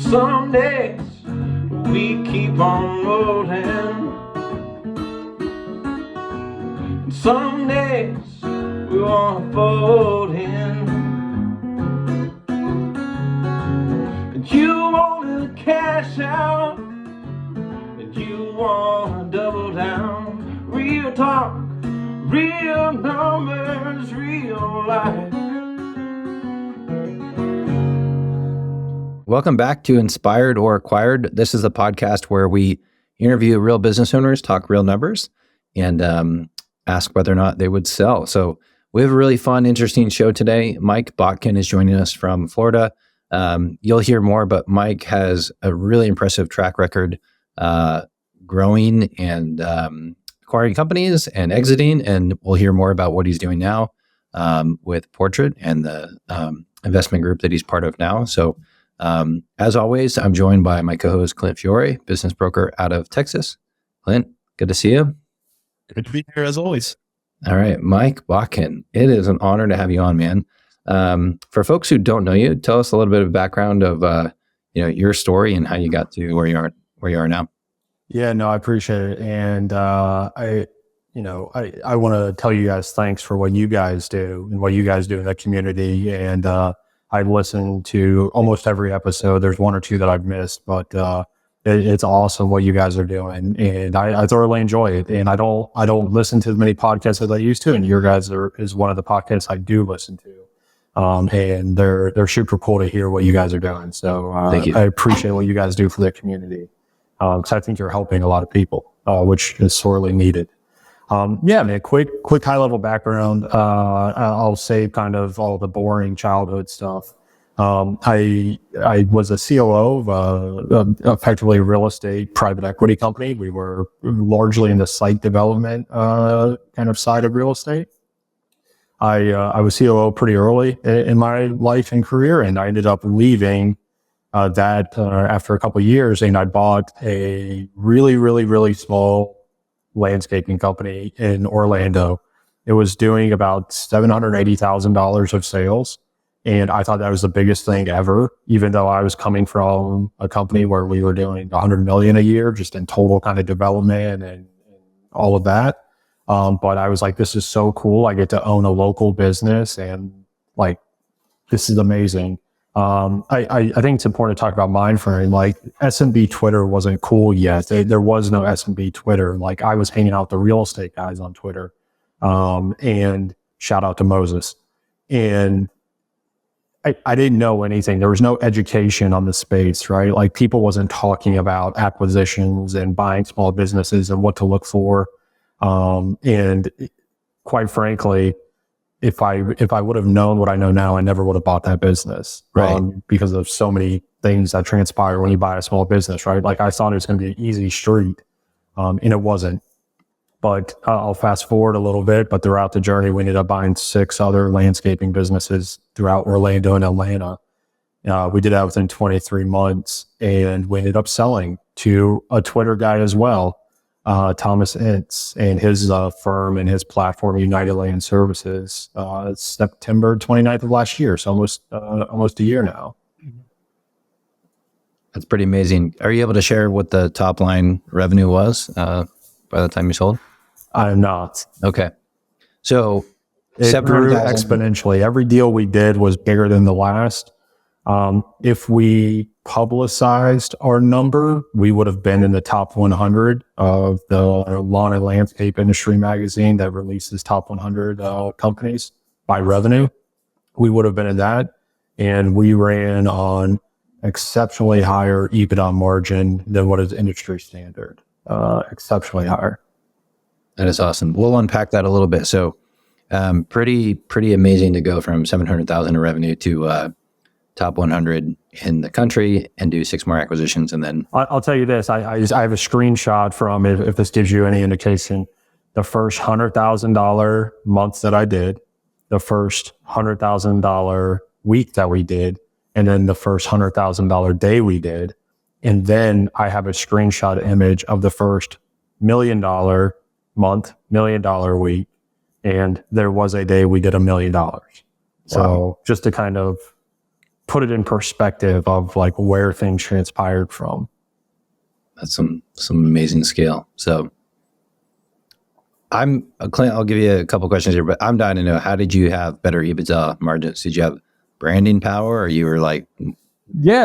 Some days we keep on rolling, and some days we wanna fold in, and you wanna cash out, and you wanna double down. Real talk, real numbers, real life. Welcome back to Inspired or Acquired. This is a podcast where we interview real business owners, talk real numbers, and ask whether or not they would sell. So we have a really fun, interesting show today. Mike Botkin is joining us from Florida. You'll hear more, but Mike has a really impressive track record growing and acquiring companies and exiting, and we'll hear more about what he's doing now with Portrait and the investment group that he's part of now. So as always, I'm joined by my co-host, Clint Fiore, business broker out of Texas. Clint, good to see you. Good to be here as always. All right, Mike Botkin, it is an honor to have you on, man. For folks who don't know you, tell us a little bit of background of your story and how you got to where you are now. Yeah, no, I appreciate it, and I want to tell you guys thanks for what you guys do and what you guys do in the community. And I listen to almost every episode. There's one or two that I've missed, but it's awesome what you guys are doing, and I thoroughly enjoy it. And I don't listen to as many podcasts as I used to, and your guys is one of the podcasts I do listen to. And they're super cool to hear what you guys are doing. So Thank you. I appreciate what you guys do for the community. Because I think you're helping a lot of people, which is sorely needed. Yeah, man, quick high level background. I'll say kind of all the boring childhood stuff. I was a COO of effectively a real estate private equity company. We were largely in the site development kind of side of real estate. I was COO pretty early in my life and career, and I ended up leaving that after a couple of years, and I bought a really, really, really small landscaping company in Orlando. It was doing about $780,000 of sales. And I thought that was the biggest thing ever, even though I was coming from a company where we were doing 100 million a year, just in total kind of development and all of that. But I was like, this is so cool. I get to own a local business, and like, this is amazing. I think it's important to talk about mind frame. Like, SMB Twitter wasn't cool yet. There was no SMB Twitter. Like, I was hanging out with the real estate guys on Twitter, and shout out to Moses. And I didn't know anything. There was no education on the space, right? Like, people wasn't talking about acquisitions and buying small businesses and what to look for. And quite frankly, if I would have known what I know now, I never would have bought that business, Right. Because of so many things that transpire when you buy a small business, right? Like, I thought it was going to be an easy street, and it wasn't. But I'll fast forward a little bit. But throughout the journey, we ended up buying 6 other landscaping businesses throughout Orlando and Atlanta. We did that within 23 months, and we ended up selling to a Twitter guy as well. Thomas Ince and his firm and his platform, United Land Services, September 29th of last year. So almost a year now. That's pretty amazing. Are you able to share what the top line revenue was by the time you sold? I'm not. Okay. So It grew 700,000 exponentially. Every deal we did was bigger than the last. If we publicized our number, we would have been in the top 100 of the lawn and landscape industry magazine that releases top 100 companies by revenue. We would have been in that, and we ran on exceptionally higher EBITDA margin than what is industry standard. Exceptionally higher. That is awesome. We'll unpack that a little bit. So, pretty amazing to go from 700,000 in revenue to top 100 in the country and do 6 more acquisitions. And then I'll tell you this, I have a screenshot from, if this gives you any indication, the first $100,000 month that I did, the first $100,000 week that we did, and then the first $100,000 day we did. And then I have a screenshot image of the first $1 million month, $1 million week. And there was a day we did $1 million. So just to kind of put it in perspective of like where things transpired from. That's some amazing scale. So Clint, I'll give you a couple questions here, but I'm dying to know, how did you have better EBITDA margins? Did you have branding power, or you were like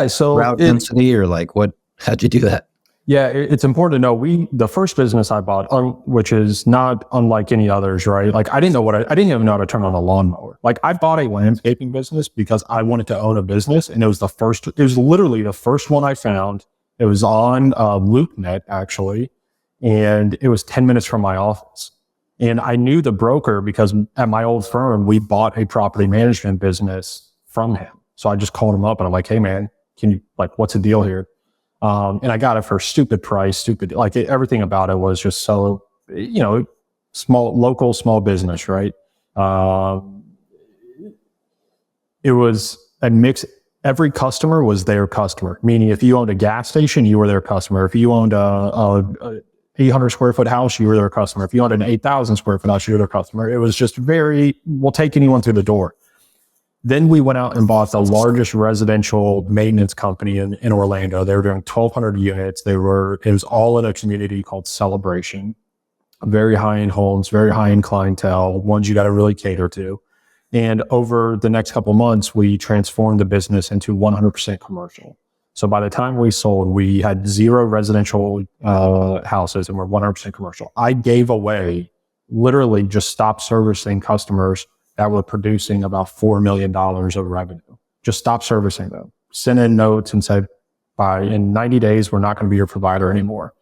So route density, or like how'd you do that? Yeah, it's important to know the first business I bought, which is not unlike any others, right? Like I didn't even know how to turn on a lawnmower. Like I bought a landscaping business because I wanted to own a business, and it was literally the first one I found. It was on LoopNet actually, and it was 10 minutes from my office. And I knew the broker because at my old firm, we bought a property management business from him. So I just called him up and I'm like, hey man, what's the deal here? And I got it for a stupid price, everything about it was just so, small business, right? It was a mix. Every customer was their customer, meaning if you owned a gas station, you were their customer. If you owned a 800 square foot house, you were their customer. If you owned an 8,000 square foot house, you were their customer. It was just we'll take anyone through the door. Then we went out and bought the largest residential maintenance company in Orlando. They were doing 1,200 units. It was all in a community called Celebration. Very high-end homes, very high-end clientele, ones you got to really cater to. And over the next couple of months, we transformed the business into 100% commercial. So by the time we sold, we had 0 residential houses and we're 100% commercial. I gave away, literally just stopped servicing customers that were producing about $4 million of revenue. Just stop servicing them. Sent in notes and said, in 90 days, we're not going to be your provider anymore.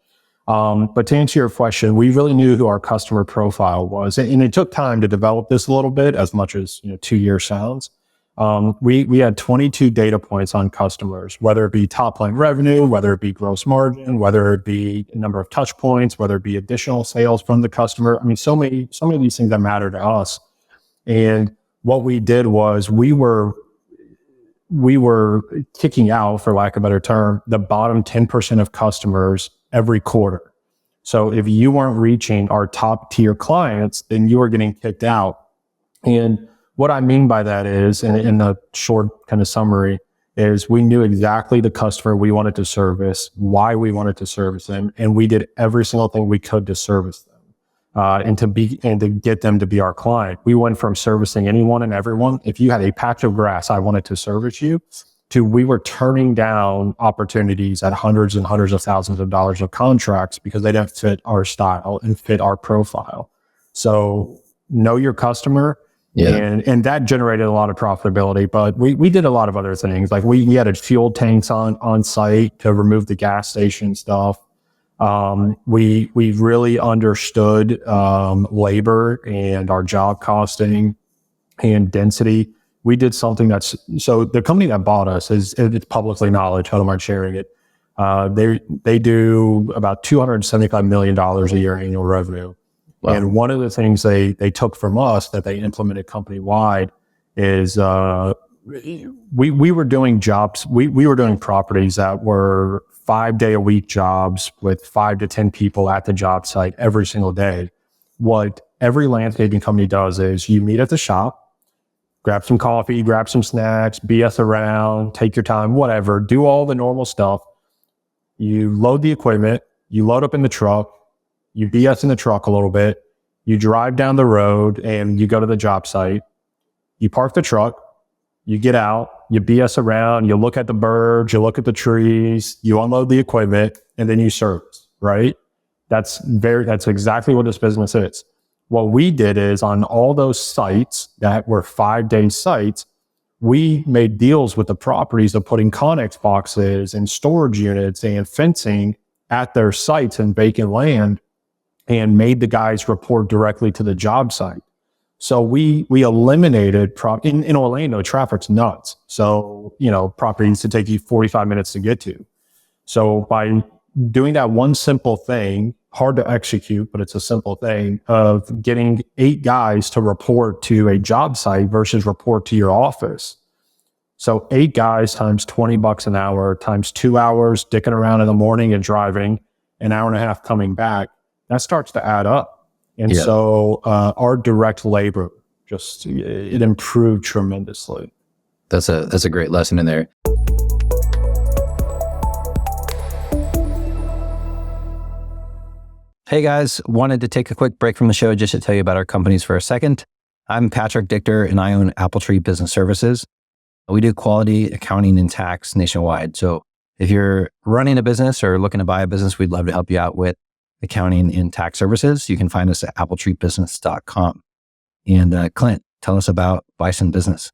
But to answer your question, we really knew who our customer profile was. And it took time to develop this a little bit, as much as 2 years sounds. We had 22 data points on customers, whether it be top line revenue, whether it be gross margin, whether it be number of touch points, whether it be additional sales from the customer. I mean, so many of these things that matter to us. And what we did was we were kicking out, for lack of a better term, the bottom 10% of customers every quarter. So if you weren't reaching our top tier clients, then you were getting kicked out. And what I mean by that is, in a short kind of summary, is we knew exactly the customer we wanted to service, why we wanted to service them, and we did every single thing we could to service them. And to get them to be our client. We went from servicing anyone and everyone. If you had a patch of grass, I wanted to service you, to we were turning down opportunities at hundreds and hundreds of thousands of dollars of contracts because they didn't fit our style and fit our profile. So know your customer. Yeah. And that generated a lot of profitability, but we did a lot of other things. Like we had fuel tanks on site to remove the gas station stuff. We really understood labor and our job costing and density. We did something so the company that bought us it's publicly knowledge. How do I mind sharing it? They do about $275 million a year annual revenue. Wow. And one of the things they took from us that they implemented company wide is we were doing jobs. We were doing properties that were 5-day-a-week jobs with 5 to 10 people at the job site every single day. What every landscaping company does is you meet at the shop, grab some coffee, grab some snacks, BS around, take your time, whatever, do all the normal stuff. You load the equipment, you load up in the truck, you BS in the truck a little bit, you drive down the road and you go to the job site, you park the truck, you get out, you BS around, you look at the birds, you look at the trees, you unload the equipment, and then you service, right? That's exactly what this business is. What we did is on all those sites that were 5-day sites, we made deals with the properties of putting Connex boxes and storage units and fencing at their sites and vacant land, and made the guys report directly to the job site. So we eliminated in Orlando, traffic's nuts. So, properties to take you 45 minutes to get to. So by doing that one simple thing, hard to execute, but it's a simple thing, of getting 8 guys to report to a job site versus report to your office. So 8 guys times $20 an hour times 2 hours dicking around in the morning and driving, an hour and a half coming back, that starts to add up. And so our direct labor it improved tremendously. That's a great lesson in there. Hey guys, wanted to take a quick break from the show just to tell you about our companies for a second. I'm Patrick Dichter and I own Apple Tree Business Services. We do quality accounting and tax nationwide. So if you're running a business or looking to buy a business, we'd love to help you out with accounting and tax services. You can find us at appletreebusiness.com. And Clint, tell us about Bison Business.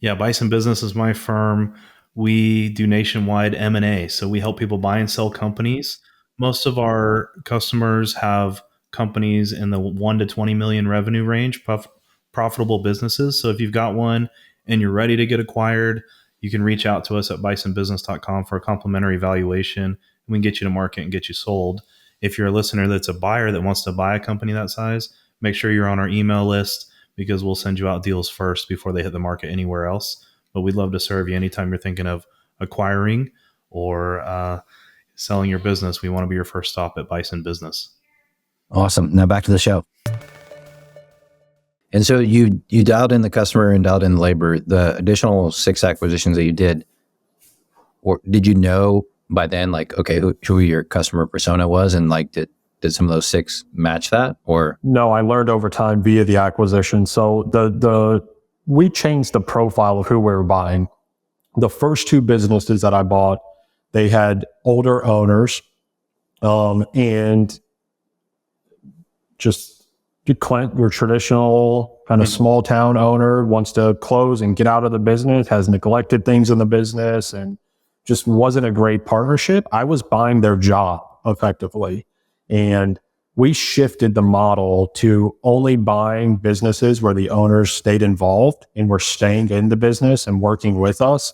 Yeah, Bison Business is my firm. We do nationwide M&A. So we help people buy and sell companies. Most of our customers have companies in the 1 to 20 million revenue range, profitable businesses. So if you've got one and you're ready to get acquired, you can reach out to us at bisonbusiness.com for a complimentary valuation. And we can get you to market and get you sold. If you're a listener that's a buyer that wants to buy a company that size, make sure you're on our email list because we'll send you out deals first before they hit the market anywhere else. But we'd love to serve you anytime you're thinking of acquiring or selling your business. We want to be your first stop at Bison Business. Awesome. Now back to the show. And so you dialed in the customer and dialed in the labor. The additional 6 acquisitions that you did, or did you know by then, like, okay, who your customer persona was, and like did some of those 6 match that? Or no, I learned over time via the acquisition. So we changed the profile of who we were buying. The first 2 businesses that I bought, they had older owners, and just Clint, your traditional kind of small town owner, wants to close and get out of the business, has neglected things in the business, and just wasn't a great partnership. I was buying their job effectively. And we shifted the model to only buying businesses where the owners stayed involved and were staying in the business and working with us.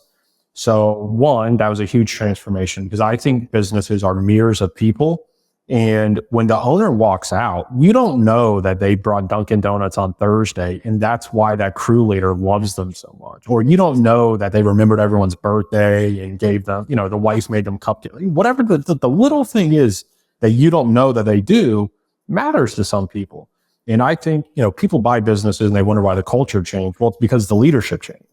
So one, that was a huge transformation because I think businesses are mirrors of people. And when the owner walks out, you don't know that they brought Dunkin' Donuts on Thursday, and that's why that crew leader loves them so much. Or you don't know that they remembered everyone's birthday and gave them, the wife made them cupcakes. Whatever the little thing is that you don't know that they do matters to some people. And I think, people buy businesses and they wonder why the culture changed. Well, it's because the leadership changed.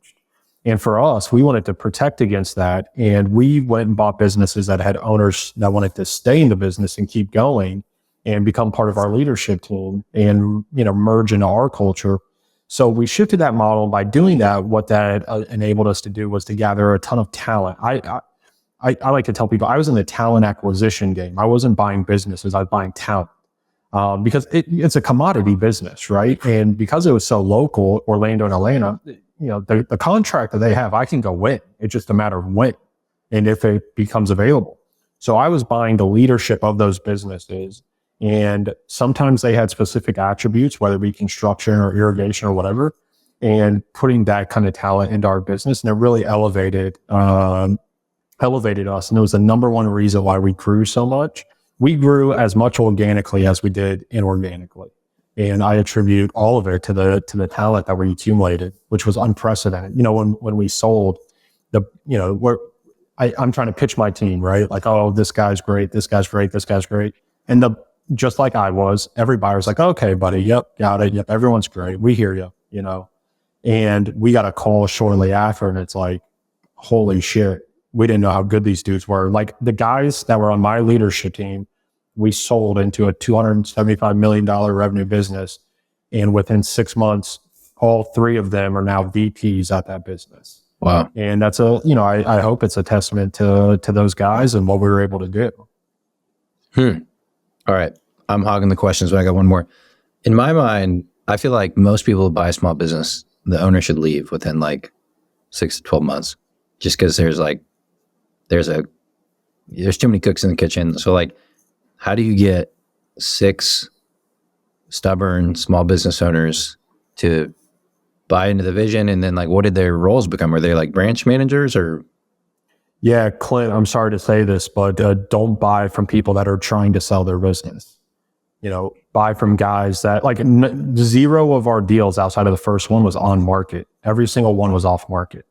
And for us, we wanted to protect against that. And we went and bought businesses that had owners that wanted to stay in the business and keep going and become part of our leadership team and, merge into our culture. So we shifted that model. By doing that, what that enabled us to do was to gather a ton of talent. I like to tell people I was in the talent acquisition game. I wasn't buying businesses, I was buying talent. Because it's a commodity business, right? And because it was so local, Orlando and Atlanta, the contract that they have, I can go win. It's just a matter of when and if it becomes available. So I was buying the leadership of those businesses, and sometimes they had specific attributes, whether it be construction or irrigation or whatever, and putting that kind of talent into our business, and it really elevated us. And it was the number one reason why we grew so much. We grew as much organically as we did inorganically. And I attribute all of it to the talent that we accumulated, which was unprecedented. When we sold I'm trying to pitch my team, right? Like, oh, this guy's great, this guy's great, this guy's great. And just like I was, every buyer's like, okay, buddy, yep, got it. Yep, everyone's great. We hear you, And we got a call shortly after, and it's like, holy shit. We didn't know how good these dudes were. Like the guys that were on my leadership team, we sold into a $275 million revenue business. And within 6 months, all 3 of them are now VPs at that business. Wow. And that's I hope it's a testament to those guys and what we were able to do. All right. I'm hogging the questions, but I got one more. In my mind, I feel like most people who buy a small business, the owner should leave within like 6 to 12 months, just because there's too many cooks in the kitchen. So like, how do you get 6 stubborn small business owners to buy into the vision? And then like, what did their roles become? Were they like branch managers or? Yeah, Clint, I'm sorry to say this, but don't buy from people that are trying to sell their business. Buy from guys that like 0 of our deals outside of the first one was on market. Every single one was off market.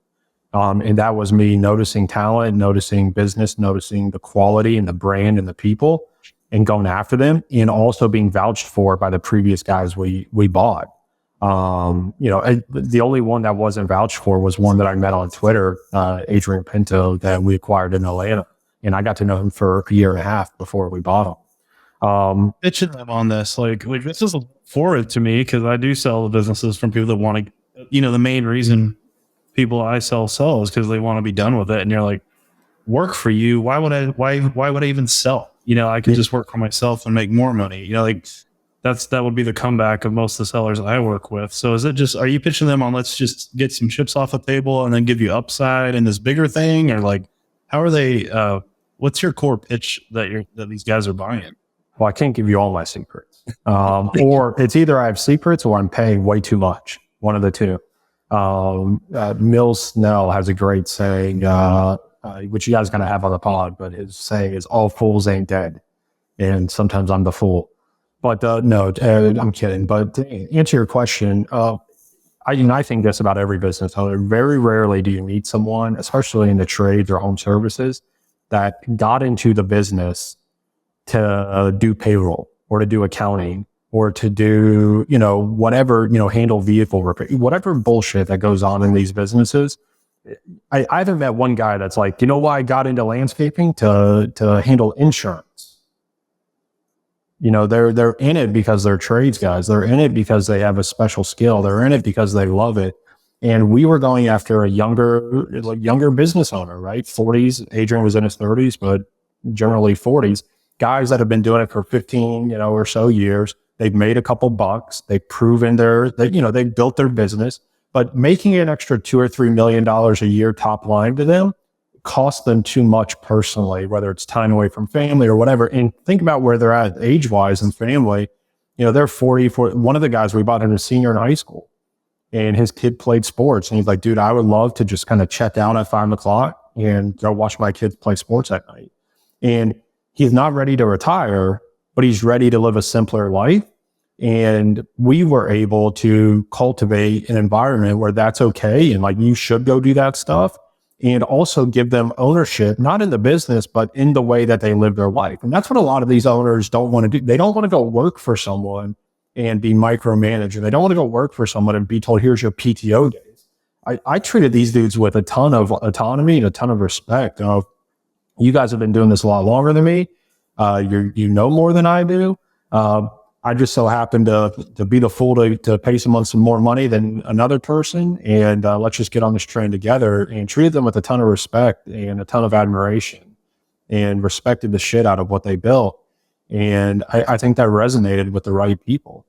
And that was me noticing talent, noticing business, noticing the quality and the brand and the people and going after them, and also being vouched for by the previous guys we bought. The only one that wasn't vouched for was one that I met on Twitter, Adrian Pinto, that we acquired in Atlanta. And I got to know him for a year and a half before we bought him. Pitching them on this, like this is forward to me because I do sell businesses from people that want to, the main reason people I sell is because they want to be done with it. And you're like, work for you. Why would I even sell? I could just work for myself and make more money. That would be the comeback of most of the sellers I work with. So are you pitching them on, let's just get some chips off the table and then give you upside in this bigger thing? Or like, how are they, what's your core pitch that these guys are buying? Well, I can't give you all my secrets. Or it's either I have secrets or I'm paying way too much. One of the two. Mills Snell has a great saying, which you guys kind of have on the pod, but his saying is all fools ain't dead. And sometimes I'm the fool. But no, I'm kidding. But to answer your question, I think this about every business owner. Very rarely do you meet someone, especially in the trades or home services, that got into the business to do payroll or to do accounting or to do, whatever, handle vehicle repair, whatever bullshit that goes on in these businesses. I haven't met one guy that's like, why I got into landscaping to handle insurance. They're in it because they're trades guys. They're in it because they have a special skill. They're in it because they love it. And we were going after a younger business owner, right? 40s. Adrian was in his 30s, but generally 40s. Guys that have been doing it for 15, or so years. They've made a couple bucks. They've proven they've built their business. But making an extra $2 or $3 million a year top line to them costs them too much personally, whether it's time away from family or whatever. And think about where they're at age-wise and family. They're 40. One of the guys we bought him a senior in high school, and his kid played sports. And he's like, dude, I would love to just kind of check out at 5 o'clock and go watch my kids play sports at night. And he's not ready to retire, but he's ready to live a simpler life. And we were able to cultivate an environment where that's okay. And like, you should go do that stuff, and also give them ownership, not in the business, but in the way that they live their life. And that's what a lot of these owners don't want to do. They don't want to go work for someone and be micromanaged. They don't want to go work for someone and be told, here's your PTO days. I treated these dudes with a ton of autonomy and a ton of respect. You guys have been doing this a lot longer than me. You know more than I do. I just so happen to be the fool to pay someone some more money than another person. And let's just get on this train together, and treated them with a ton of respect and a ton of admiration, and respected the shit out of what they built. And I think that resonated with the right people.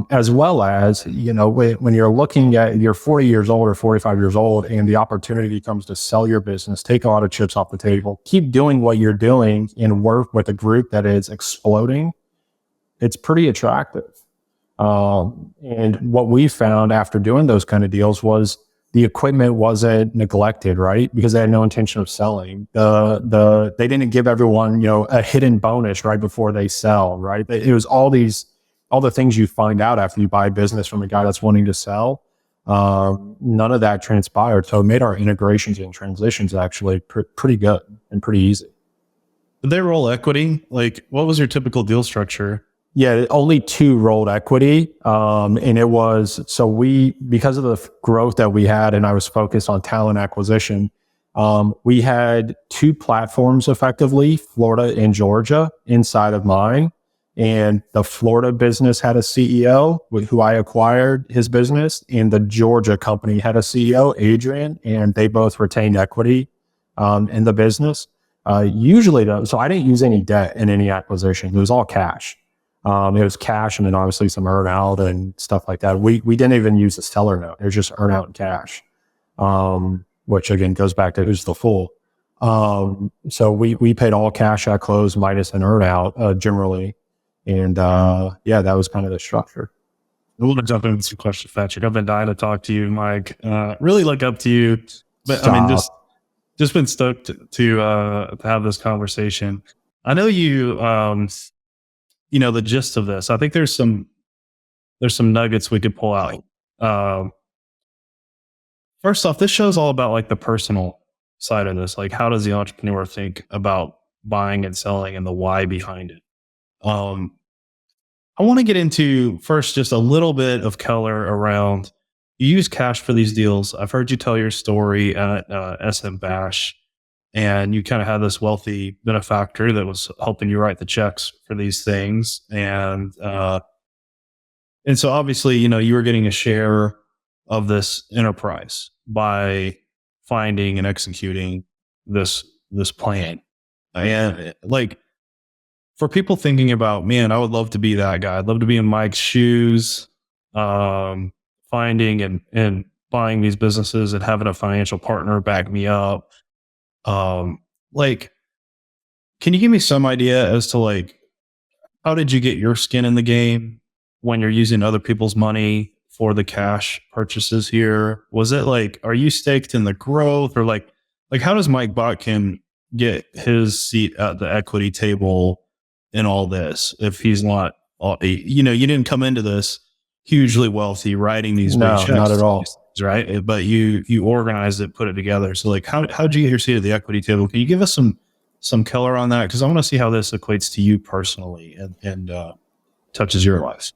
As well as, when you're looking at, you're 40 years old or 45 years old, and the opportunity comes to sell your business, take a lot of chips off the table, keep doing what you're doing and work with a group that is exploding. It's pretty attractive. And what we found after doing those kind of deals was the equipment wasn't neglected, right? Because they had no intention of selling. They didn't give everyone, a hidden bonus right before they sell, right? It was all the things you find out after you buy a business from a guy that's wanting to sell. None of that transpired. So it made our integrations and transitions actually pretty good and pretty easy. Did they roll equity? Like, what was your typical deal structure? Yeah, only 2 rolled equity. And it was, because of the growth that we had, and I was focused on talent acquisition, we had 2 platforms effectively, Florida and Georgia, inside of mine. And the Florida business had a CEO who I acquired his business, and the Georgia company had a CEO, Adrian, and they both retained equity in the business. Usually, so I didn't use any debt in any acquisition. It was all cash. It was cash, and then obviously some earn out and stuff like that. We didn't even use the seller note. It was just earn out and cash, which again goes back to who's the fool. So we paid all cash at close minus an earn out generally. And that was kind of the structure. We'll jump into some questions, Patrick. I've been dying to talk to you, Mike. Really look up to you. But Stop. I mean, just been stoked to have this conversation. I know you, the gist of this. I think there's some nuggets we could pull out. First off, this show's all about like the personal side of this. Like, how does the entrepreneur think about buying and selling and the why behind it? I want to get into first just a little bit of color around you use cash for these deals. I've heard you tell your story at SM Bash, and you kind of had this wealthy benefactor that was helping you write the checks for these things, and so obviously, you were getting a share of this enterprise by finding and executing this plan. And like for people thinking about, man, I would love to be that guy. I'd love to be in Mike's shoes, finding and buying these businesses and having a financial partner back me up. Like, can you give me some idea as to like, how did you get your skin in the game when you're using other people's money for the cash purchases here? Was it like, are you staked in the growth, or like how does Mike Botkin get his seat at the equity table in all this if he's not, you didn't come into this hugely wealthy writing these big checks, not at all, right? But you organized it, put it together. So like, how'd you get your seat at the equity table? Can you give us some color on that? Because I want to see how this equates to you personally and touches your lives.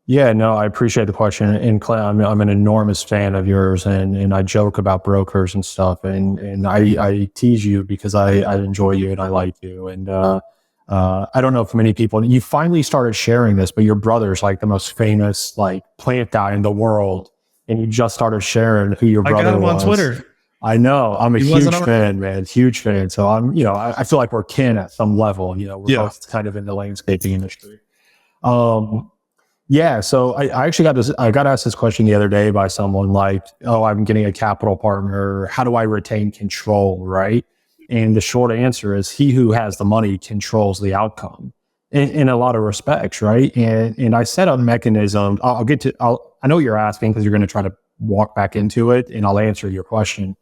Yeah, no, I appreciate the question. And Clay, I'm an enormous fan of yours, and I joke about brokers and stuff, and I tease you because I enjoy you and I like you. And I don't know if many people, you finally started sharing this, but your brother's like the most famous like plant guy in the world, and you just started sharing who your brother was. I got him on Twitter. I know. I'm a huge fan, man. Huge fan. So I feel like we're kin at some level. We're both kind of in the landscaping industry. Yeah. So I actually got asked this question the other day by someone like, oh, I'm getting a capital partner. How do I retain control? Right. And the short answer is he who has the money controls the outcome in a lot of respects. Right. And I set up mechanism. I know what you're asking because you're going to try to walk back into it, and I'll answer your question.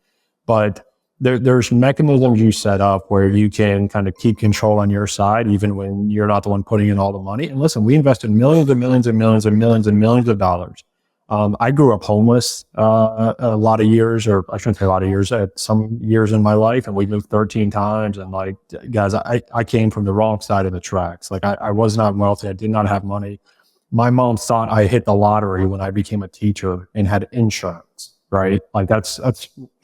But there's mechanisms you set up where you can kind of keep control on your side, even when you're not the one putting in all the money. And listen, we invested millions and millions and millions and millions and millions of dollars. I grew up homeless a lot of years, or I shouldn't say a lot of years, some years in my life, and we moved 13 times. And like, guys, I came from the wrong side of the tracks. Like I was not wealthy. I did not have money. My mom thought I hit the lottery when I became a teacher and had insurance, right? Like that's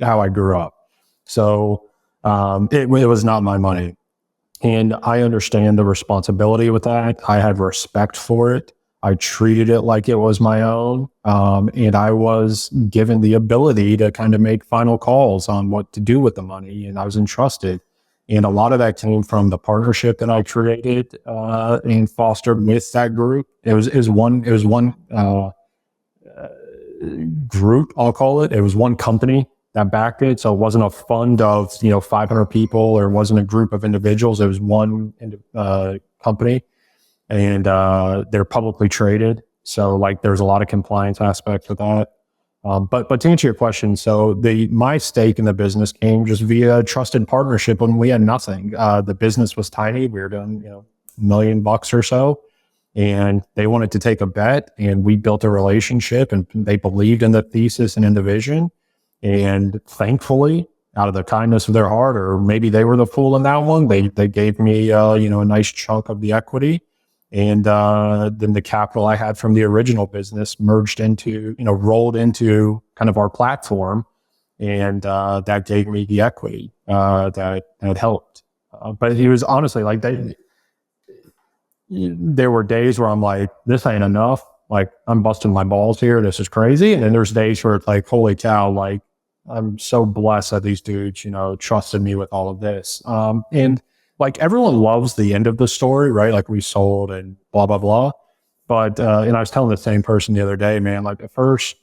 how I grew up. So it was not my money. And I understand the responsibility with that. I have respect for it. I treated it like it was my own. And I was given the ability to kind of make final calls on what to do with the money. And I was entrusted. And a lot of that came from the partnership that I created and fostered with that group. It was one group, I'll call it. It was one company that backed it. So it wasn't a fund of 500 people, or it wasn't a group of individuals. It was one company, and they're publicly traded. So like there's a lot of compliance aspects with that. But to answer your question, so my stake in the business came just via trusted partnership when we had nothing. The business was tiny. We were doing $1 million or so, and they wanted to take a bet, and we built a relationship, and they believed in the thesis and in the vision. And thankfully, out of the kindness of their heart, or maybe they were the fool in that one, they gave me a nice chunk of the equity. And then the capital I had from the original business merged into, rolled into kind of our platform. And that gave me the equity that helped. But it was honestly like there were days where I'm like, this ain't enough. Like, I'm busting my balls here. This is crazy. And then there's days where it's like, holy cow, like, I'm so blessed that these dudes, trusted me with all of this. And like everyone loves the end of the story, right? Like we sold and blah, blah, blah. But, and I was telling the same person the other day, man, like the first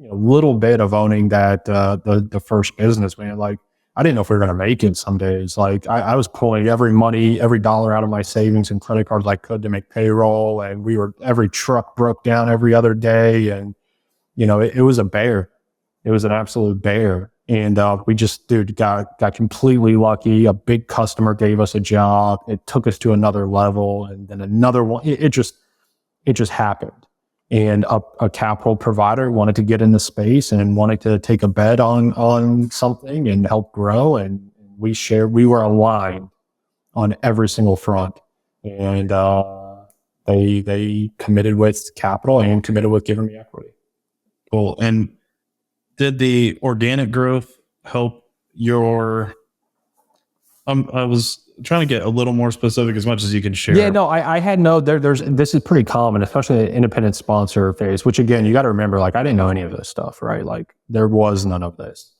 little bit of owning that, the first business, man, like I didn't know if we were going to make it some days. Like I was pulling every dollar out of my savings and credit cards I could to make payroll. And every truck broke down every other day. And, it was a bear. It was an absolute bear. And we just, got completely lucky. A big customer gave us a job. It took us to another level, and then another one. It just happened. And a capital provider wanted to get in the space and wanted to take a bet on something and help grow. And we were aligned on every single front. And They committed with capital and committed with giving me equity. Cool. And did the organic growth help your? I was trying to get a little more specific as much as you can share. Yeah, no, I had no, there's, this is pretty common, especially the independent sponsor phase, which again, you got to remember, like, I didn't know any of this stuff, right? Like, there was none of this.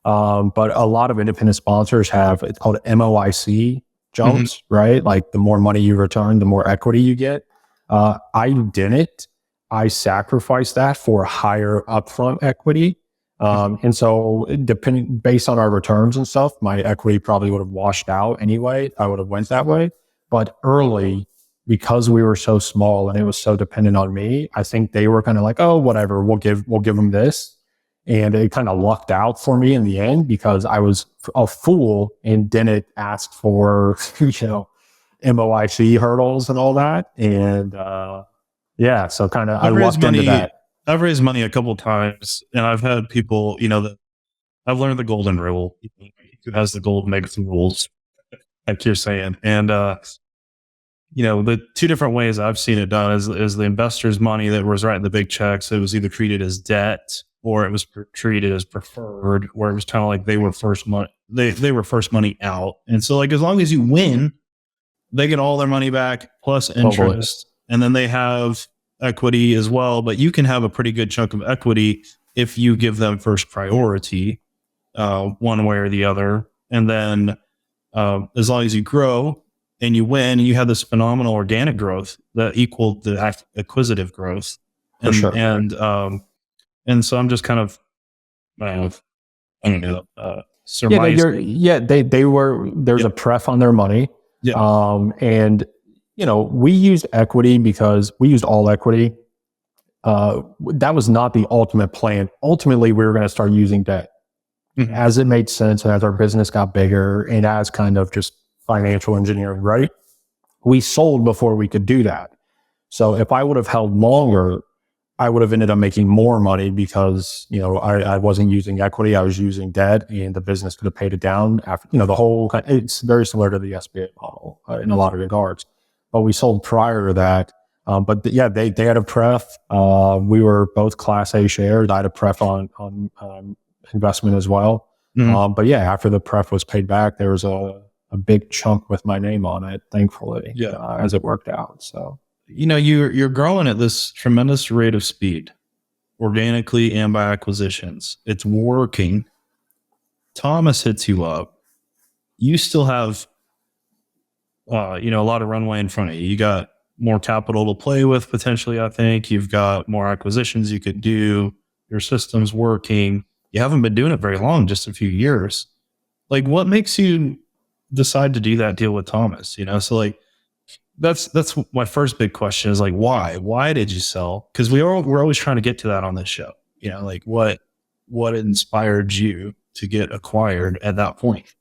But a lot of independent sponsors have, it's called MOIC jumps, right? Like, the more money you return, the more equity you get. I didn't. I sacrificed that for higher upfront equity. And so depending based on our returns and stuff, my equity probably would have washed out anyway. I would have went that way. But early, because we were so small and it was so dependent on me, I think they were kind of like, oh, whatever, we'll give them this. And it kind of lucked out for me in the end because I was a fool and didn't ask for, MOIC hurdles and all that. And, yeah, so kind of I lucked into that. I've raised money a couple of times, and I've had people, that I've learned the golden rule. Who has the gold makes the rules, like you're saying. And the two different ways I've seen it done is the investor's money that was writing the big checks. It was either treated as debt or it was treated as preferred, where it was kind of like they were first money. They were first money out, and so like as long as you win, they get all their money back plus interest, and then they have equity as well, but you can have a pretty good chunk of equity if you give them first priority, one way or the other. And then as long as you grow and you win, you have this phenomenal organic growth that equaled the acquisitive growth. And, For sure. And so I'm just kind of, I don't know, surmising. They were, there's a pref on their money. Yeah. And we used equity because we used all equity. That was not the ultimate plan. Ultimately, we were going to start using debt as it made sense and as our business got bigger and as kind of just financial engineering, right? We sold before we could do that. So if I would have held longer, I would have ended up making more money because, I wasn't using equity. I was using debt and the business could have paid it down after, the whole, it's very similar to the SBA model in a lot of regards. But we sold prior to that. They had a pref. We were both Class A shares. I had a pref on investment as well. After the pref was paid back, there was a big chunk with my name on it, thankfully, as it worked out. So, you're growing at this tremendous rate of speed, organically and by acquisitions. It's working. Thomas hits you up. You still have a lot of runway in front of you. You got more capital to play with potentially, I think. You've got more acquisitions you could do. Your system's working. You haven't been doing it very long, just a few years. Like, what makes you decide to do that deal with Thomas? So like, that's my first big question is like, why? Why did you sell? Because we're always trying to get to that on this show. Like what inspired you to get acquired at that point?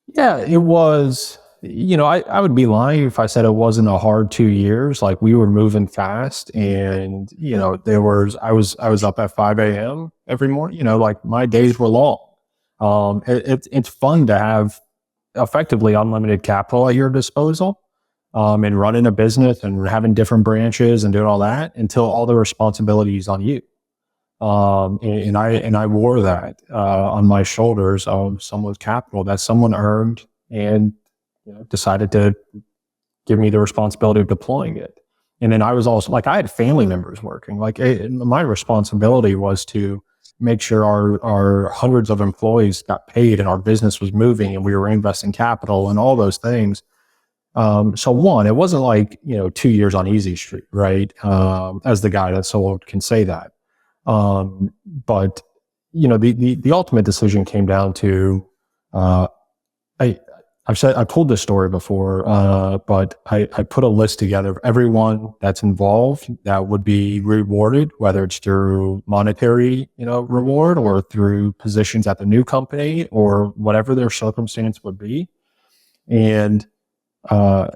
Yeah, it was, I would be lying if I said it wasn't a hard 2 years. Like, we were moving fast and, I was up at 5 a.m. every morning, like my days were long. It's fun to have effectively unlimited capital at your disposal, and running a business and having different branches and doing all that until all the responsibilities on you. And I wore that on my shoulders of someone's capital that someone earned and decided to give me the responsibility of deploying it. And then I was also like, I had family members working. Like, my responsibility was to make sure our hundreds of employees got paid and our business was moving and we were investing capital and all those things. So one, it wasn't like 2 years on easy street, right? As the guy that sold can say that. But the ultimate decision came down to, I've told this story before, but I put a list together of everyone that's involved that would be rewarded, whether it's through monetary, reward or through positions at the new company or whatever their circumstance would be. And, I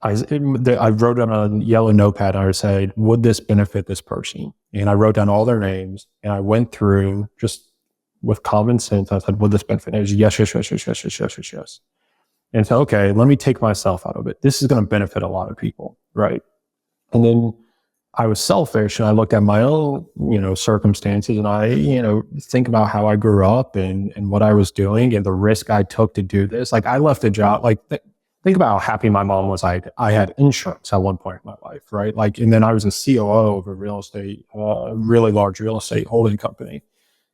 wrote down on a yellow notepad, and I said, would this benefit this person? And I wrote down all their names and I went through just with common sense. I said, would this benefit? And it was yes. And so, okay, let me take myself out of it. This is going to benefit a lot of people, right? And then I was selfish, and I looked at my own, circumstances, and I, think about how I grew up and what I was doing and the risk I took to do this. Like, I left a job, like, think about how happy my mom was. I had insurance at one point in my life, right? Like, and then I was a COO of a really large real estate holding company,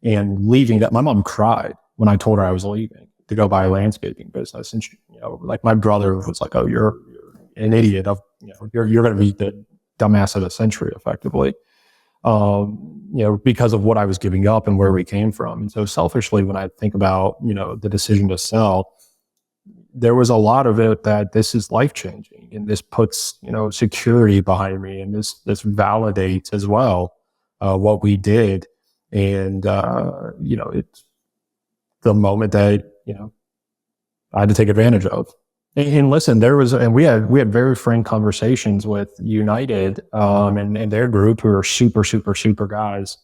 and leaving that. My mom cried when I told her I was leaving to go buy a landscaping business. And she, like, my brother was like, "Oh, you're an idiot. You're going to be the dumbass of the century," effectively, because of what I was giving up and where we came from. And so selfishly, when I think about, the decision to sell, there was a lot of it that this is life changing, and this puts, security behind me, and this validates as well, what we did. And, it's the moment that, I had to take advantage of. And listen, we had very frank conversations with United, and their group, who are super, super, super guys.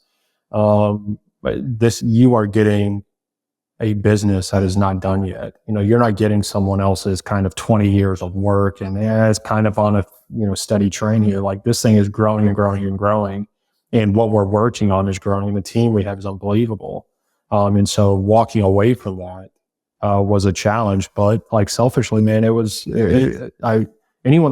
But you are getting a business that is not done yet. You're not getting someone else's kind of 20 years of work and it's kind of on a, steady train here. Like, this thing is growing and growing and growing. And what we're working on is growing. The team we have is unbelievable. And so walking away from that, was a challenge, but like, selfishly, man, anyone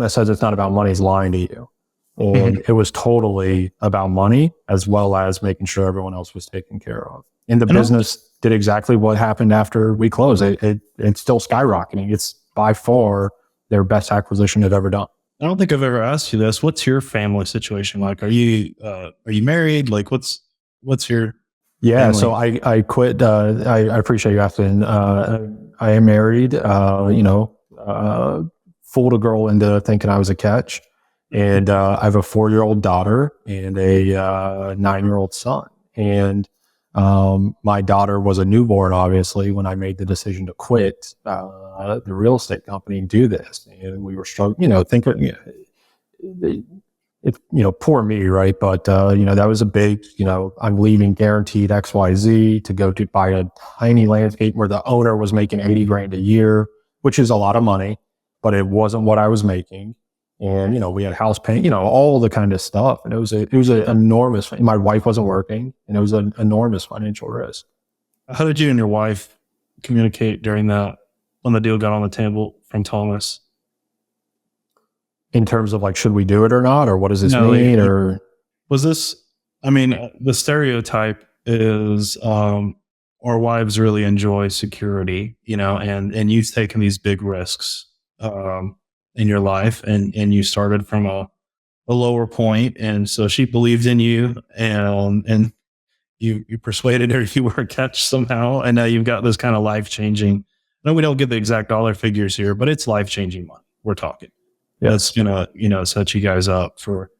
that says it's not about money is lying to you. And it was totally about money, as well as making sure everyone else was taken care of. And the business did exactly what happened after we closed. It's still skyrocketing. It's by far their best acquisition they've ever done. I don't think I've ever asked you this. What's your family situation like? Are you married? Like, what's your Yeah, family? so I quit. I appreciate you asking. I am married. Fooled a girl into thinking I was a catch, and I have a 4-year-old daughter and a 9-year-old son. And my daughter was a newborn, obviously, when I made the decision to quit the real estate company and do this. And we were struggling. It's, poor me, right? But, that was a big, I'm leaving guaranteed XYZ to go to buy a tiny landscape where the owner was making 80 grand a year, which is a lot of money, but it wasn't what I was making. And, we had house paying, all the kind of stuff. And it was an enormous, my wife wasn't working, and it was an enormous financial risk. How did you and your wife communicate during that, when the deal got on the table from Thomas? In terms of, like, should we do it or not, or what does this mean? Or was this, the stereotype is, our wives really enjoy security, and you've taken these big risks, in your life, and you started from a lower point. And so she believed in you, and you persuaded her you were a catch somehow. And now you've got this kind of life-changing, I know we don't get the exact dollar figures here, but it's life-changing money we're talking. That's gonna, set you guys up for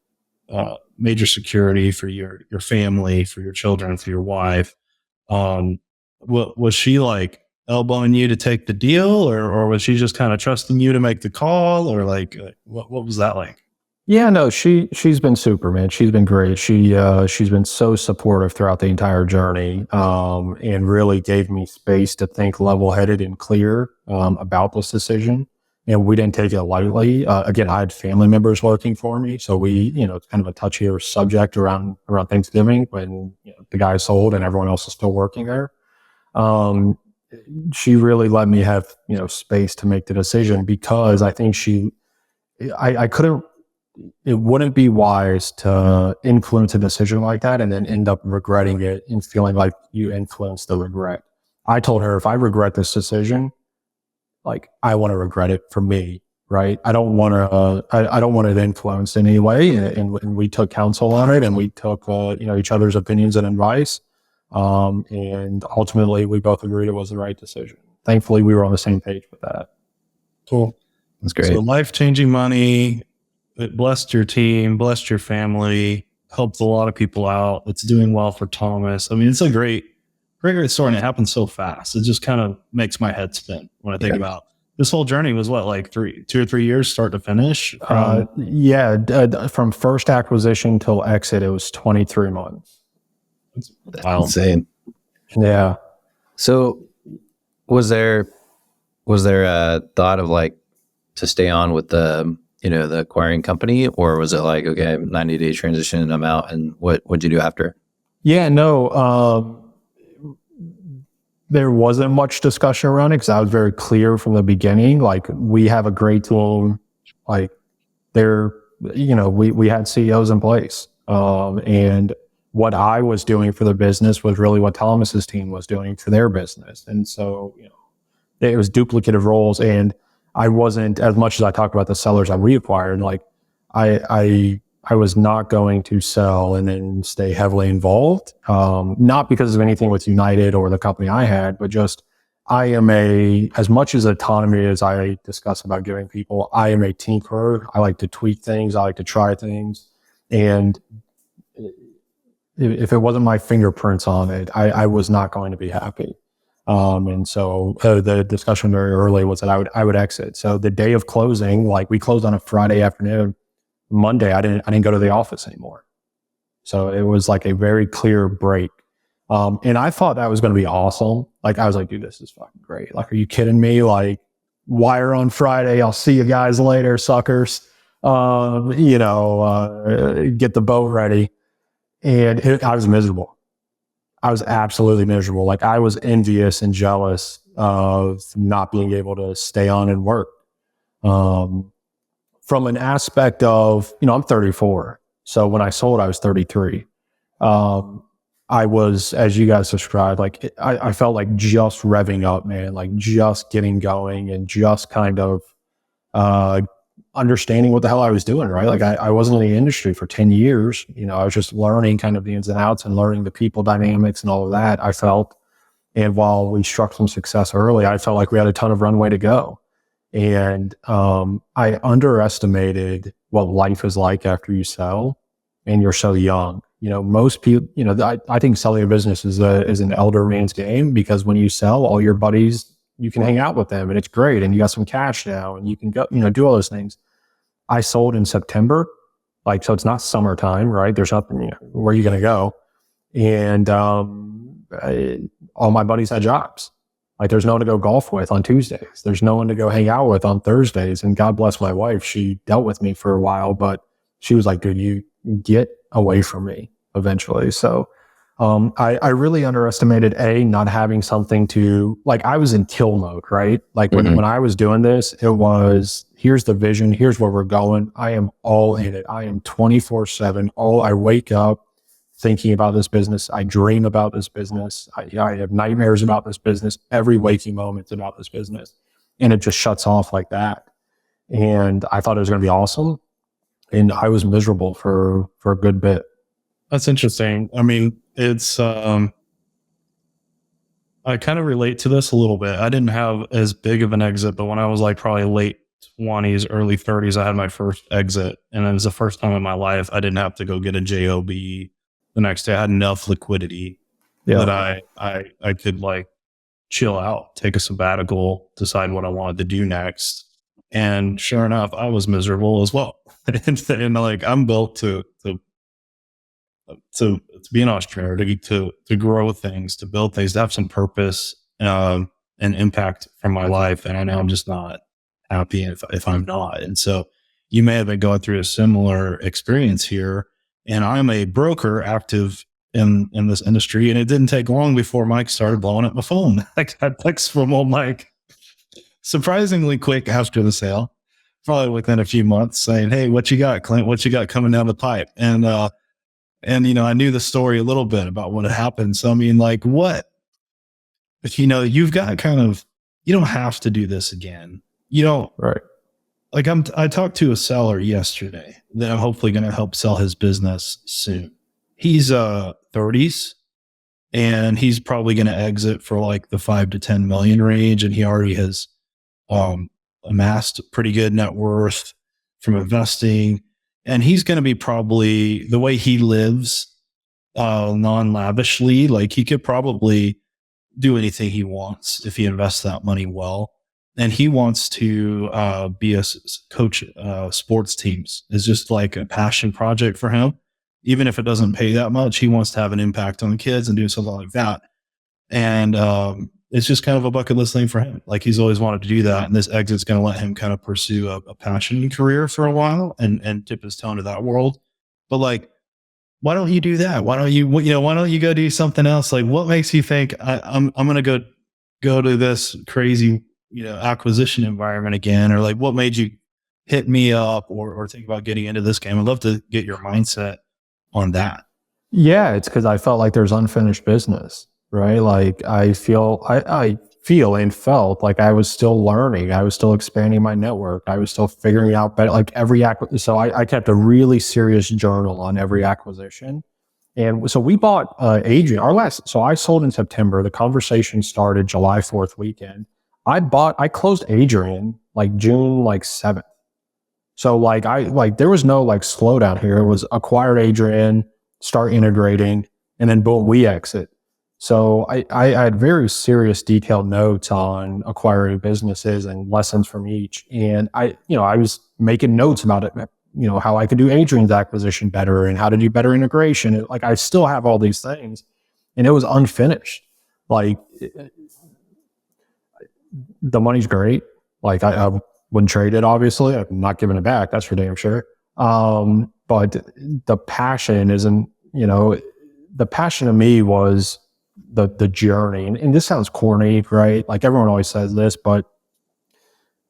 major security for your family, for your children, for your wife. Was she like elbowing you to take the deal, or was she just kind of trusting you to make the call, or like what was that like? Yeah, no, she's been super, man. She's been great. She's been so supportive throughout the entire journey, and really gave me space to think level-headed and clear about this decision. And we didn't take it lightly. Again, I had family members working for me, so we, it's kind of a touchier subject around Thanksgiving when the guy sold and everyone else is still working there. She really let me have space to make the decision, because I think I couldn't. It wouldn't be wise to influence a decision like that and then end up regretting it and feeling like you influenced the regret. I told her, if I regret this decision, like, I want to regret it for me, right? I don't want to. I don't want it influenced in any way. And we took counsel on it, and we took each other's opinions and advice. And ultimately, we both agreed it was the right decision. Thankfully, we were on the same page with that. Cool. That's great. So life-changing money. It blessed your team, blessed your family, helped a lot of people out. It's doing well for Thomas. It's a great story, and it happened so fast. It just kind of makes my head spin when I think about this whole journey. Was what, like 2 or 3 years, start to finish? From first acquisition till exit, it was 23 months. That's insane. Yeah. So was there a thought of, like, to stay on with the the acquiring company, or was it like, okay, 90-day transition and I'm out? And what'd you do after? Yeah, no, there wasn't much discussion around it because I was very clear from the beginning. Like, we have a great team. Like, we had CEOs in place. And what I was doing for the business was really what Thomas's team was doing for their business. And so, it was duplicative roles. And I wasn't, as much as I talked about the sellers that we acquired, like, I was not going to sell and then stay heavily involved. Not because of anything with United or the company I had, but just I am as much as autonomy as I discuss about giving people, I am a tinkerer. I like to tweak things. I like to try things. And if it wasn't my fingerprints on it, I was not going to be happy. And so the discussion very early was that I would exit. So the day of closing, like, we closed on a Friday afternoon. Monday, I didn't go to the office anymore. So it was like a very clear break. And I thought that was going to be awesome. Like, I was like, dude, this is fucking great. Like, are you kidding me? Like, wire on Friday. I'll see you guys later, suckers. Get the boat ready. And I was miserable. I was absolutely miserable. Like, I was envious and jealous of not being able to stay on and work. From an aspect of, I'm 34. So when I sold, I was 33. I was, as you guys described, like, I felt like just revving up, man, like just getting going and just kind of understanding what the hell I was doing, right? Like, I wasn't in the industry for 10 years. I was just learning kind of the ins and outs and learning the people dynamics and all of that, I felt. And while we struck some success early, I felt like we had a ton of runway to go. And I underestimated what life is like after you sell and you're so young. Most people, I think selling a business is an elder man's game, because when you sell, all your buddies, you can hang out with them and it's great. And you got some cash now and you can go, do all those things. I sold in September. So it's not summertime, right? There's nothing, where are you going to go? And all my buddies had jobs. Like, there's no one to go golf with on Tuesdays. There's no one to go hang out with on Thursdays. And God bless my wife. She dealt with me for a while, but she was like, dude, you get away from me eventually. So I really underestimated not having something to, like, I was in kill mode, right? Like, when I was doing this, it was, here's the vision. Here's where we're going. I am all in it. I am 24/7. I wake up thinking about this business. I dream about this business. I have nightmares about this business. Every waking moment's about this business. And it just shuts off like that. And I thought it was going to be awesome. And I was miserable for a good bit. That's interesting. I mean, it's, I kind of relate to this a little bit. I didn't have as big of an exit, but when I was like probably late 20s, early 30s, I had my first exit. And it was the first time in my life I didn't have to go get a job the next day. I had enough liquidity that I could like chill out, take a sabbatical, decide what I wanted to do next. And sure enough, I was miserable as well. and like, I'm built to be an entrepreneur, to grow things, to build things, to have some purpose and impact from my life. And I know I'm just not happy if I'm not. And so you may have been going through a similar experience here. And I'm a broker active in this industry. And it didn't take long before Mike started blowing up my phone. I got texts from old Mike surprisingly quick after the sale, probably within a few months, saying, "Hey, what you got, Clint? What you got coming down the pipe?" And I knew the story a little bit about what had happened. So I mean, like, what? But you've got you don't have to do this again. You don't. Right. Like, I talked to a seller yesterday that I'm hopefully going to help sell his business soon. He's 30s, and he's probably going to exit for like the 5 to 10 million range. And he already has amassed pretty good net worth from investing. And he's going to be probably, the way he lives, non-lavishly, like, he could probably do anything he wants if he invests that money well. And he wants to be a coach sports teams. It's just like a passion project for him. Even if it doesn't pay that much, he wants to have an impact on the kids and do something like that. And it's just kind of a bucket list thing for him. Like he's always wanted to do that. And this exit's going to let him kind of pursue a passion career for a while and dip his toe into that world. But like, why don't you do that? Why don't you, why don't you go do something else? Like what makes you think I'm going to go to this crazy, acquisition environment again? Or like, what made you hit me up or think about getting into this game? I'd love to get your mindset on that. Yeah, it's because I felt like there's unfinished business, right? Like I feel and felt like I was still learning. I was still expanding my network. I was still figuring out better, like so I kept a really serious journal on every acquisition. And so we bought Adrian, so I sold in September. The conversation started July 4th weekend. I closed Adrian like June 7th. So there was no slowdown here. It was acquired Adrian, start integrating, and then boom, we exit. So I had very serious detailed notes on acquiring businesses and lessons from each. And I was making notes about it, how I could do Adrian's acquisition better and how to do better integration. I still have all these things, and it was unfinished. The money's great. I wouldn't trade it, obviously. I'm not giving it back. That's for damn sure. But the passion isn't, the passion of me was the journey. And this sounds corny, right? Like everyone always says this, but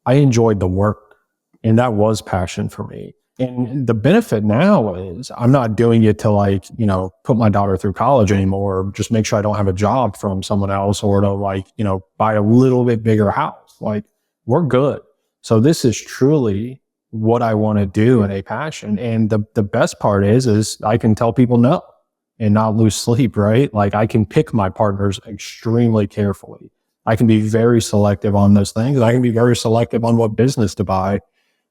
I enjoyed the work, and that was passion for me. And the benefit now is I'm not doing it to put my daughter through college anymore, or just make sure I don't have a job from someone else, or to buy a little bit bigger house. We're good. So this is truly what I want to do in a passion. And the best part is I can tell people no and not lose sleep, right? I can pick my partners extremely carefully. I can be very selective on those things. I can be very selective on what business to buy,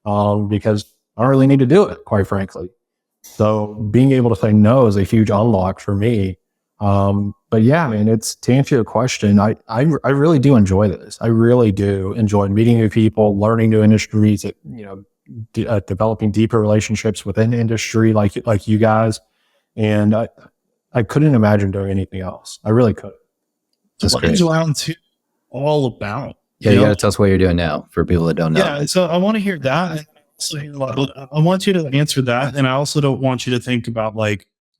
because I don't really need to do it, quite frankly. So being able to say no is a huge unlock for me. But yeah, man, to answer your question, I really do enjoy this. I really do enjoy meeting new people, learning new industries, developing deeper relationships within the industry, like you guys. And I couldn't imagine doing anything else. I really couldn't. That's what great. is Round 2 all about? Yeah, you got to tell us what you're doing now for people that don't know. Yeah, so I want to hear that. And I want you to answer that. And I also don't want you to think about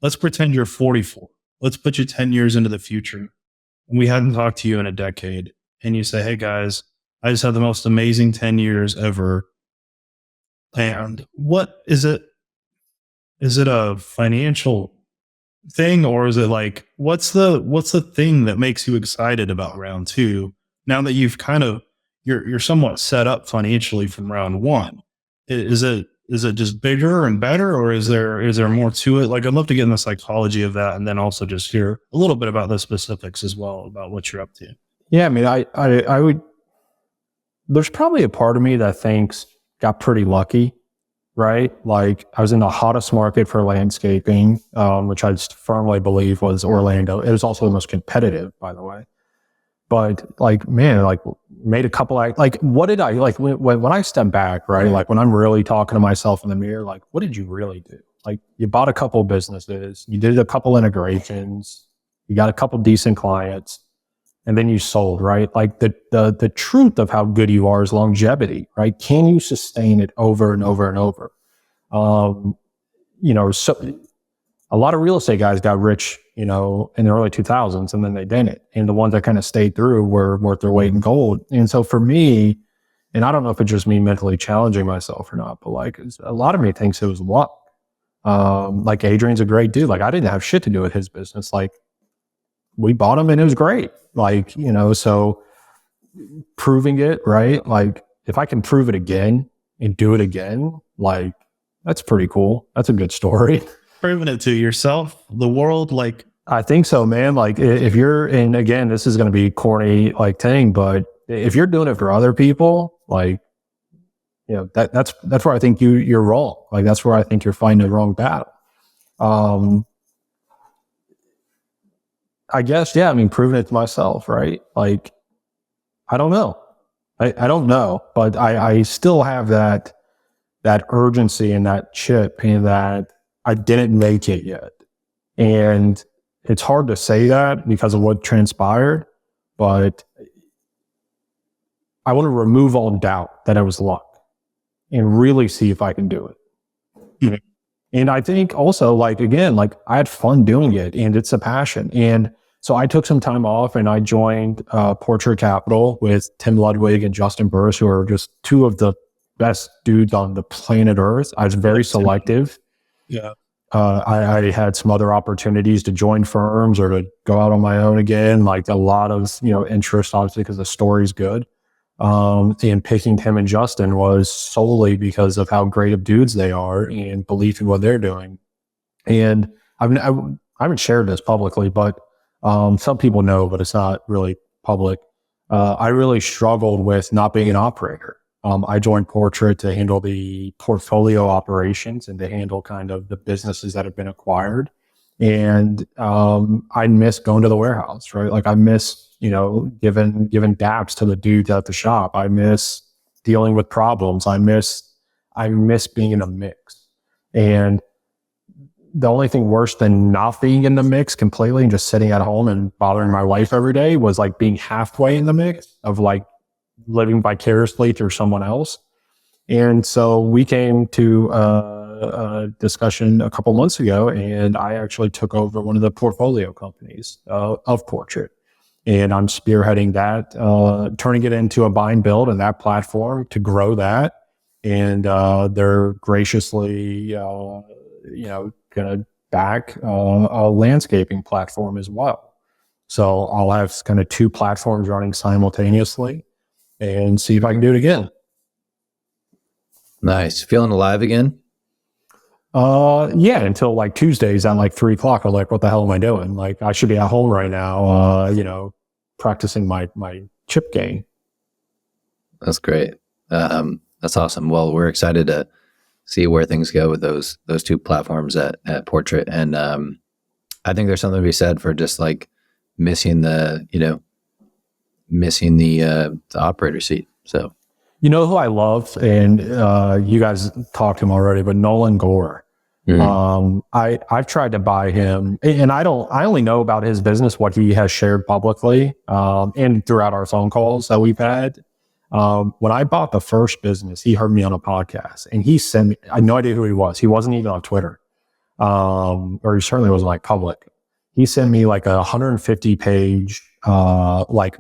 let's pretend you're 44. Let's put you 10 years into the future. And we hadn't talked to you in a decade. And you say, hey guys, I just had the most amazing 10 years ever. And what is it? Is it a financial thing, or is it what's the thing that makes you excited about round 2 now that you've you're somewhat set up financially from round 1? Is it just bigger and better, or is there more to it? I'd love to get in the psychology of that, and then also just hear a little bit about the specifics as well about what you're up to. Yeah, I mean, I would. There's probably a part of me that thinks got pretty lucky, right? I was in the hottest market for landscaping, which I firmly believe was Orlando. It was also the most competitive, by the way. But made a couple what did I when I step back, right? When I'm really talking to myself in the mirror, what did you really do? You bought a couple businesses, you did a couple integrations, you got a couple decent clients, and then you sold, right? The truth of how good you are is longevity, right? Can you sustain it over and over and over? So a lot of real estate guys got rich, in the early 2000s, and then they didn't. And the ones that kind of stayed through were worth their weight in gold. And so for me, and I don't know if it's just me mentally challenging myself or not, but a lot of me thinks it was luck. Adrian's a great dude. I didn't have shit to do with his business. We bought him and it was great. So proving it, right? If I can prove it again and do it again, that's pretty cool. That's a good story. Proving it to yourself, the world, I think so, man. If you're, and again, this is going to be corny thing, but if you're doing it for other people, that's where I think you're wrong. That's where I think you're fighting the wrong battle. I guess, yeah. I mean, proving it to myself, right? I don't know. I don't know, but I still have that urgency and that chip, and that I didn't make it yet. And it's hard to say that because of what transpired, but I want to remove all doubt that it was luck and really see if I can do it. Mhm. And I think also, like, again, like I had fun doing it and it's a passion. And so I took some time off and I joined Portrait Capital with Tim Ludwig and Justin Burris, who are just two of the best dudes on the planet Earth. I was very selective. Yeah. I had some other opportunities to join firms or to go out on my own again, like a lot of, interest, obviously, because the story's good. And picking Tim and Justin was solely because of how great of dudes they are and belief in what they're doing. And I haven't shared this publicly, but some people know, but it's not really public. I really struggled with not being an operator. I joined Portrait to handle the portfolio operations and to handle kind of the businesses that have been acquired. And I miss going to the warehouse, right? Like I miss, giving daps to the dudes at the shop. I miss dealing with problems. I miss being in a mix. And the only thing worse than not being in the mix completely and just sitting at home and bothering my wife every day was like being halfway in the mix of like living vicariously through someone else. And so we came to a discussion a couple months ago, and I actually took over one of the portfolio companies of Portrait. And I'm spearheading that, turning it into a buy and build and that platform to grow that. And they're graciously, going to back a landscaping platform as well. So I'll have kind of two platforms running simultaneously and see if I can do it again. Nice. Feeling alive again? Yeah, until like Tuesdays at like 3:00. I'm like, what the hell am I doing? Like, I should be at home right now, practicing my chip game. That's great. That's awesome. Well, we're excited to see where things go with those two platforms at Portrait. And I think there's something to be said for just like missing the operator seat. So, you know who I love, and you guys talked to him already, but Nolan Gore. mm-hmm. I've tried to buy him, and I only know about his business, what he has shared publicly, and throughout our phone calls that we've had. When I bought the first business, he heard me on a podcast and he sent me, I had no idea who he was. He wasn't even on Twitter. Or he certainly wasn't like public. He sent me like a 150 page, like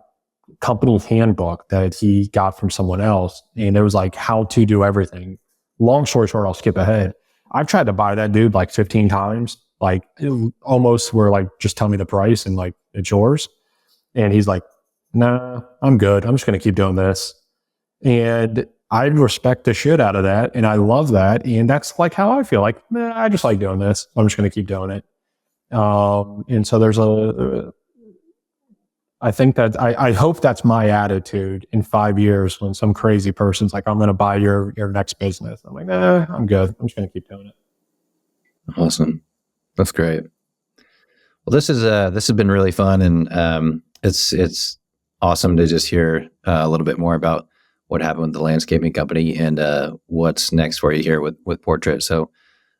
company handbook that he got from someone else. And it was like how to do everything. Long story short, I'll skip ahead. I've tried to buy that dude like 15 times, like almost where like, just tell me the price and like, it's yours. And he's like, nah, I'm good. I'm just going to keep doing this. And I respect the shit out of that. And I love that. And that's like how I feel like, I just like doing this. I'm just going to keep doing it. And so there's I think that I hope that's my attitude in 5 years when some crazy person's like, I'm going to buy your next business. I'm like, nah, I'm good. I'm just going to keep doing it. Awesome. That's great. Well, this has been really fun. And it's awesome to just hear a little bit more about what happened with the landscaping company and what's next for you here with Portrait. So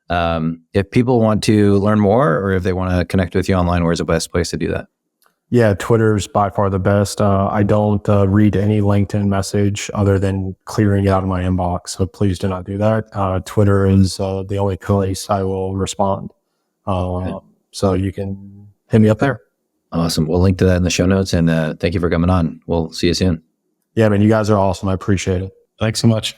if people want to learn more or if they want to connect with you online, where's the best place to do that? Yeah, Twitter's by far the best. I don't read any LinkedIn message other than clearing it out of my inbox. So please do not do that. Twitter is the only place I will respond. So you can hit me up there. Awesome. We'll link to that in the show notes. And thank you for coming on. We'll see you soon. Yeah, man, you guys are awesome. I appreciate it. Thanks so much.